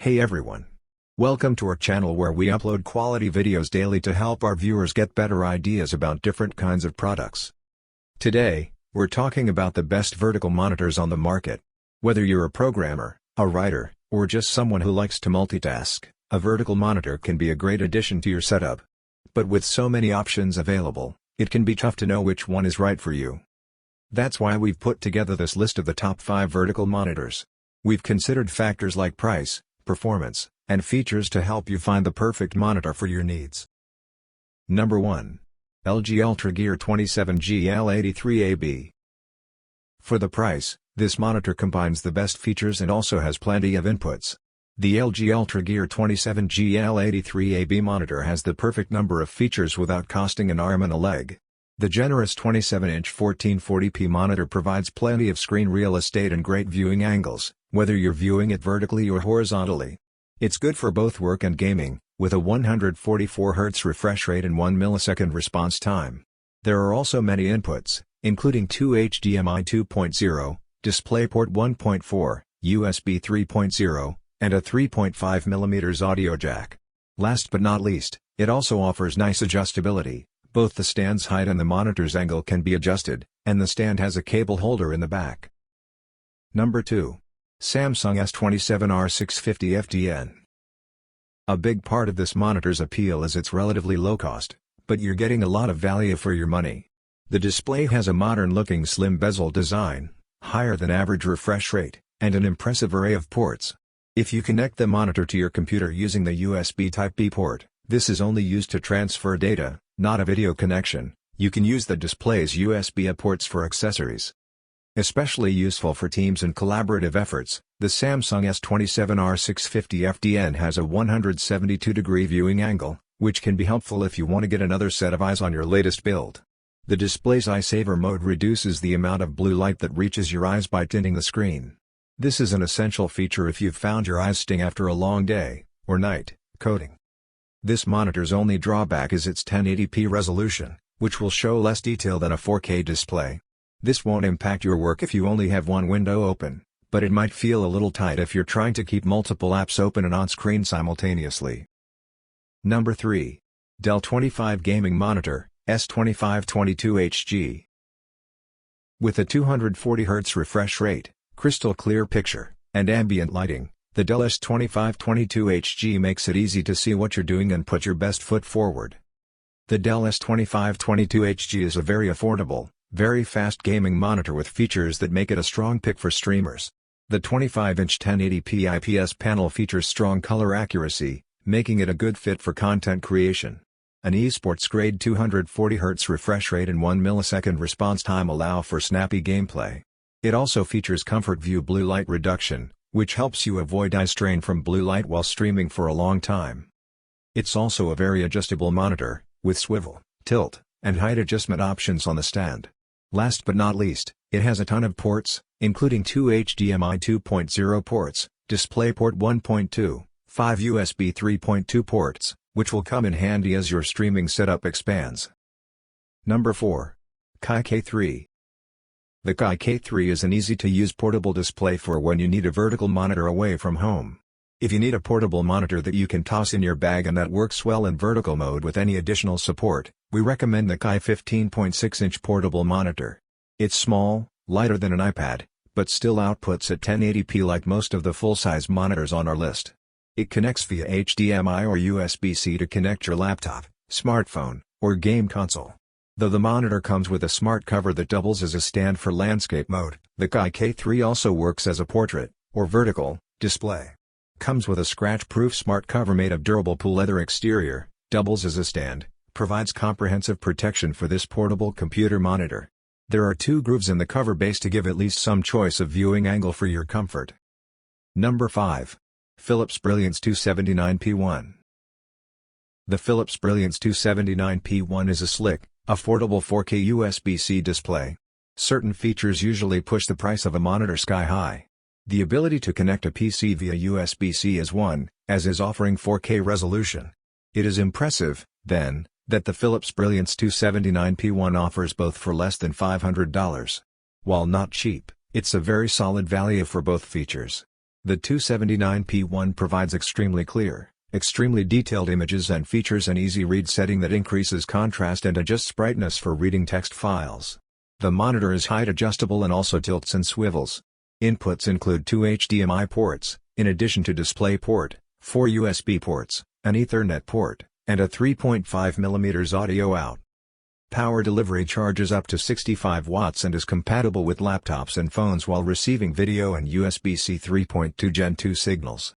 Hey everyone! Welcome to our channel where we upload quality videos daily to help our viewers get better ideas about different kinds of products. Today, we're talking about the best vertical monitors on the market. Whether you're a programmer, a writer, or just someone who likes to multitask, a vertical monitor can be a great addition to your setup. But with so many options available, it can be tough to know which one is right for you. That's why we've put together this list of the top 5 vertical monitors. We've considered factors like price, performance, and features to help you find the perfect monitor for your needs. Number 1. LG UltraGear 27GL83AB. For the price, this monitor combines the best features and also has plenty of inputs. The LG UltraGear 27GL83AB monitor has the perfect number of features without costing an arm and a leg. The generous 27-inch 1440p monitor provides plenty of screen real estate and great viewing angles, whether you're viewing it vertically or horizontally. It's good for both work and gaming, with a 144Hz refresh rate and 1 millisecond response time. There are also many inputs, including 2 HDMI 2.0, DisplayPort 1.4, USB 3.0, and a 3.5mm audio jack. Last but not least, it also offers nice adjustability. Both the stand's height and the monitor's angle can be adjusted, and the stand has a cable holder in the back. Number 2. Samsung S27R650 FDN. A big part of this monitor's appeal is its relatively low cost, but you're getting a lot of value for your money. The display has a modern-looking slim bezel design, higher than average refresh rate, and an impressive array of ports. If you connect the monitor to your computer using the USB Type-B port, this is only used to transfer data, not a video connection. You can use the display's USB-A ports for accessories. Especially useful for teams and collaborative efforts, the Samsung S27R650 FDN has a 172-degree viewing angle, which can be helpful if you want to get another set of eyes on your latest build. The display's Eye Saver mode reduces the amount of blue light that reaches your eyes by tinting the screen. This is an essential feature if you've found your eyes sting after a long day, or night, coding. This monitor's only drawback is its 1080p resolution, which will show less detail than a 4K display. This won't impact your work if you only have one window open, but it might feel a little tight if you're trying to keep multiple apps open and on screen simultaneously. Number 3. Dell 25 Gaming Monitor, S2522HG. With a 240Hz refresh rate, crystal clear picture, and ambient lighting, the Dell S2522HG makes it easy to see what you're doing and put your best foot forward. The Dell S2522HG is a very affordable, very fast gaming monitor with features that make it a strong pick for streamers. The 25-inch 1080p IPS panel features strong color accuracy, making it a good fit for content creation. An esports-grade 240Hz refresh rate and 1 millisecond response time allow for snappy gameplay. It also features Comfort View blue light reduction, which helps you avoid eye strain from blue light while streaming for a long time. It's also a very adjustable monitor, with swivel, tilt, and height adjustment options on the stand. Last but not least, it has a ton of ports, including 2 HDMI 2.0 ports, DisplayPort 1.2, 5 USB 3.2 ports, which will come in handy as your streaming setup expands. Number 4. Kai K3. The Kai K3 is an easy-to-use portable display for when you need a vertical monitor away from home. If you need a portable monitor that you can toss in your bag and that works well in vertical mode with any additional support, we recommend the Kai 15.6-inch portable monitor. It's small, lighter than an iPad, but still outputs at 1080p like most of the full-size monitors on our list. It connects via HDMI or USB-C to connect your laptop, smartphone, or game console. Though the monitor comes with a smart cover that doubles as a stand for landscape mode, the Kai K3 also works as a portrait, or vertical, display. Comes with a scratch-proof smart cover made of durable pull leather exterior, doubles as a stand, provides comprehensive protection for this portable computer monitor. There are 2 grooves in the cover base to give at least some choice of viewing angle for your comfort. Number 5. Philips Brilliance 279p1. The Philips Brilliance 279p1 is a slick, affordable 4K USB-C display. Certain features usually push the price of a monitor sky high. The ability to connect a PC via USB-C is one, as is offering 4K resolution. It is impressive, then, that the Philips Brilliance 279p1 offers both for less than $500. While not cheap, it's a very solid value for both features. The 279p1 provides extremely clear, extremely detailed images and features an easy read setting that increases contrast and adjusts brightness for reading text files. The monitor is height adjustable and also tilts and swivels. Inputs include 2 HDMI ports, in addition to DisplayPort, 4 USB ports, an Ethernet port, and a 3.5mm audio out. Power delivery charges up to 65 watts and is compatible with laptops and phones while receiving video and USB-C 3.2 Gen 2 signals.